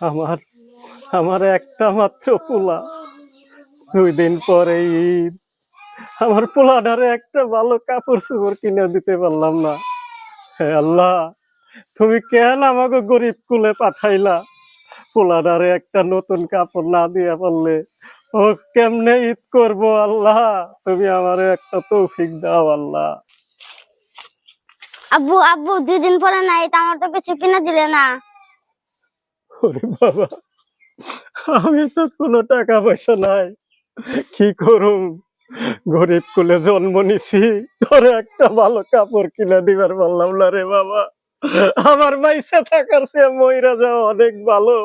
আমার আমার একটা মাত্র পোলা, 2 দিন পরে ঈদ। আমার পোলাটারে একটা ভালো কাপড় চোপড় কিনে দিতে পারলাম না। হে আল্লাহ, তুমি কেন আমাকে গরিব কুলে পাঠাইলা? পোলাটারে একটা নতুন কাপড় না দিয়ে পারলে ও কেমনে ঈদ করবো? আল্লাহ, তুমি আমারে একটা তৌফিক দাও আল্লাহ। আব্বু আব্বু 2 দিন পরে না ঈদ, আমার তো কিছু কিনে দিলে না। ওরে বাবা, আমি তো কোনো টাকা পয়সা নাই, কি করুম? গরিব কুলে জন্ম নিছি, তোরে একটা ভালো কাপড় কিনে দিবার পারলাম না রে বাবা। আমার বাইসা থাকার চেয়ে মইরা যাওয়া অনেক ভালো।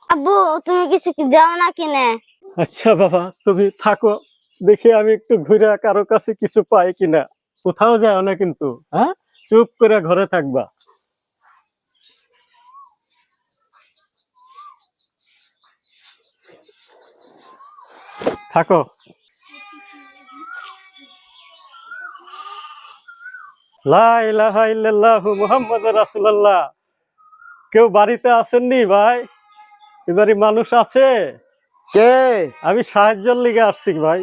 আব্বু তুমি কিছু দাও না কিনে? আচ্ছা বাবা, তুমি থাকো, দেখি আমি একটু ঘুরে কারো কাছে কিছু পাই কিনা। কোথাও যাও না কিন্তু, হ্যাঁ? চুপ করে ঘরে থাকবা। থাকো। লা ইলাহা ইল্লাল্লাহু মুহাম্মাদুর রাসূলুল্লাহ। কেউ বাড়িতে আসেননি ভাই? এবারে মানুষ আছে? কে? আমি সাহায্যের লিগে আসছি ভাই।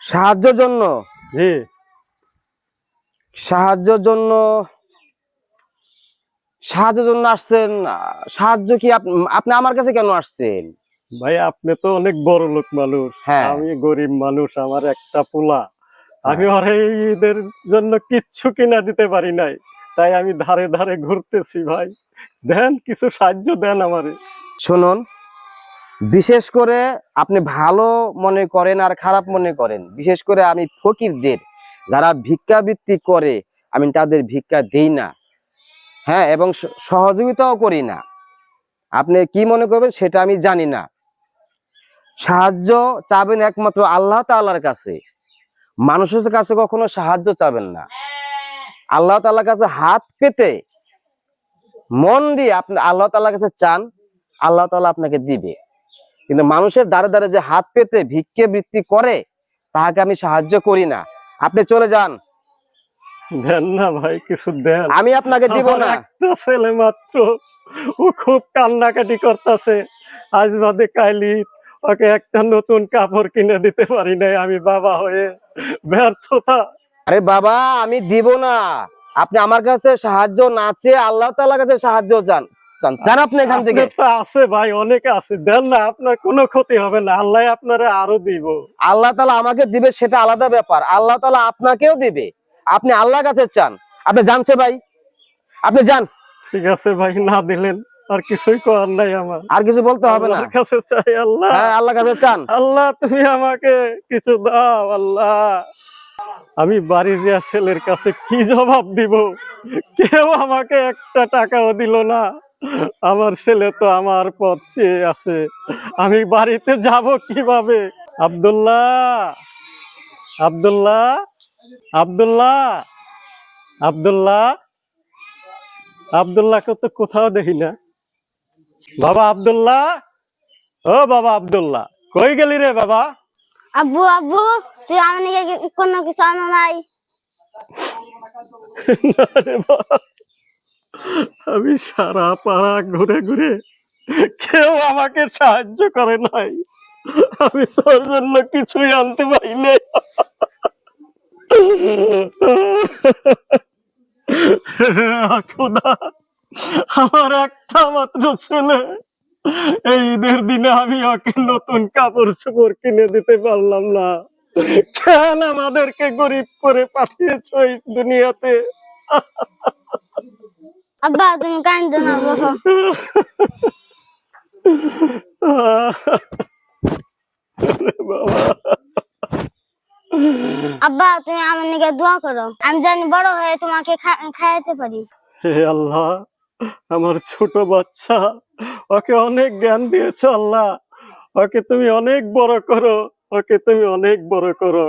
সাহায্যের জন্য? জি। সাহায্যের জন্য? সাহায্যের জন্য আসছেন? সাহায্য কি আপনি আমার কাছে কেন আসছেন? ভাই আপনি তো অনেক বড় লোক মানুষ, হ্যাঁ। আমি গরিব মানুষ, আমার একটা পোলা। আমি হ্যাঁ। ওর ঈদের জন্য কিচ্ছু কিনা দিতে পারি নাই, তাই আমি ধারে ধারে ঘুরতেছি ভাই। দেন, কিছু সাহায্য দেন আমারে। শুনুন, বিশেষ করে আপনি ভালো মনে করেন আর খারাপ মনে করেন, বিশেষ করে আমি ফকিরদের যারা ভিক্ষাবৃত্তি করে আমি তাদের ভিক্ষা দেই না, হ্যাঁ, এবং সহযোগিতাও করি না। আপনি কি মনে করবেন সেটা আমি জানি না। সাহায্য চাবেন একমাত্র আল্লাহ তাআলার কাছে, মানুষের কাছে কখনো সাহায্য চাবেন না। আল্লাহ তাআলার কাছে হাত পেতে মন দিয়ে আপনি আল্লাহ তাআলার কাছে চান, আল্লাহ তাআলা আপনাকে দিবে। কিন্তু মানুষের দ্বারে দ্বারে যে হাত পেতে ভিক্ষে বৃত্তি করে তাহাকে আমি সাহায্য করি না। আপনি চলে যান। দেন না ভাই, কিছু দেন। আমি আপনাকে দিব আমার না। একটা ছেলে মাত্র, ও খুব কান্নাকাটি করতেছে। আজ বাদে কাইলি ওকে একটা নতুন কাপড় কিনে দিতে পারি নাই, আমি বাবা হয়ে ব্যর্থতা। আরে বাবা, আমি দিব না। আপনি আমার কাছে সাহায্য না চেয়ে আল্লাহ তাআলার কাছে সাহায্য চান। চান আপনি এখান থেকে। আপনার তো আছে ভাই, অনেকে আছে, দেন না, আপনার কোনো ক্ষতি হবে না, আল্লাহ আপনারে আরো দিব। আল্লাহ তাআলা আমাকে দিবে সেটা আলাদা ব্যাপার, আল্লাহ তাআলা আপনাকেও দিবে। আপনি আল্লাহর কাছে চান। আপনি জানছে ভাই, আপনি যান। ঠিক আছে ভাই, না দিলেন আর কিছুই করার নাই আমার। আর কিছু বলতে হবে না। আল্লাহর কাছে চাই আল্লাহ। হ্যাঁ, আল্লাহর কাছে চান। আল্লাহ, তুমি আমাকে কিছু দাও আল্লাহ। আমি বাড়ির ছেলের কাছে কি জবাব দিব? কেউ আমাকে একটা টাকাও দিল না। আমার ছেলে তো আমার পথ চেয়ে আছে, আমি বাড়িতে যাব কিভাবে? আব্দুল্লাহ, আব্দুল্লাহ, আব্দুল্লাহ, আব্দুল্লাহ, আব্দুল্লাহকে তো কোথাও দেখি না। বাবা আব্দুল্লাহ, ও বাবা আব্দুল্লাহ, কই গেলি রে বাবা? আব্বু আব্বু তুই আমাকে কোনো কিছু আনো নাই? আমি সারা পাড়া ঘুরে ঘুরে কেউ আমাকে সাহায্য করে নাই, আমি তোর জন্য কিছুই আনতে পারিনি। খোদা, আমার একটা মাত্র ছেলে, এই ঈদের দিনে আমি ওকে নতুন কাপড় চোপড় কিনে দিতে পারলাম না। কেন আমাদেরকে গরিব করে পাঠিয়েছো এই দুনিয়াতে? আব্বা তুমি কান্দো না, বসো। আব্বা তুমি আমার নিকে দোয়া করো, আমি জানি বড় হয়ে তোমাকে খাইতে পারি। হে আল্লাহ, আমার ছোট বাচ্চা, ওকে অনেক জ্ঞান দিয়েছো আল্লাহ, ওকে তুমি অনেক বড় করো, ওকে তুমি অনেক বড় করো।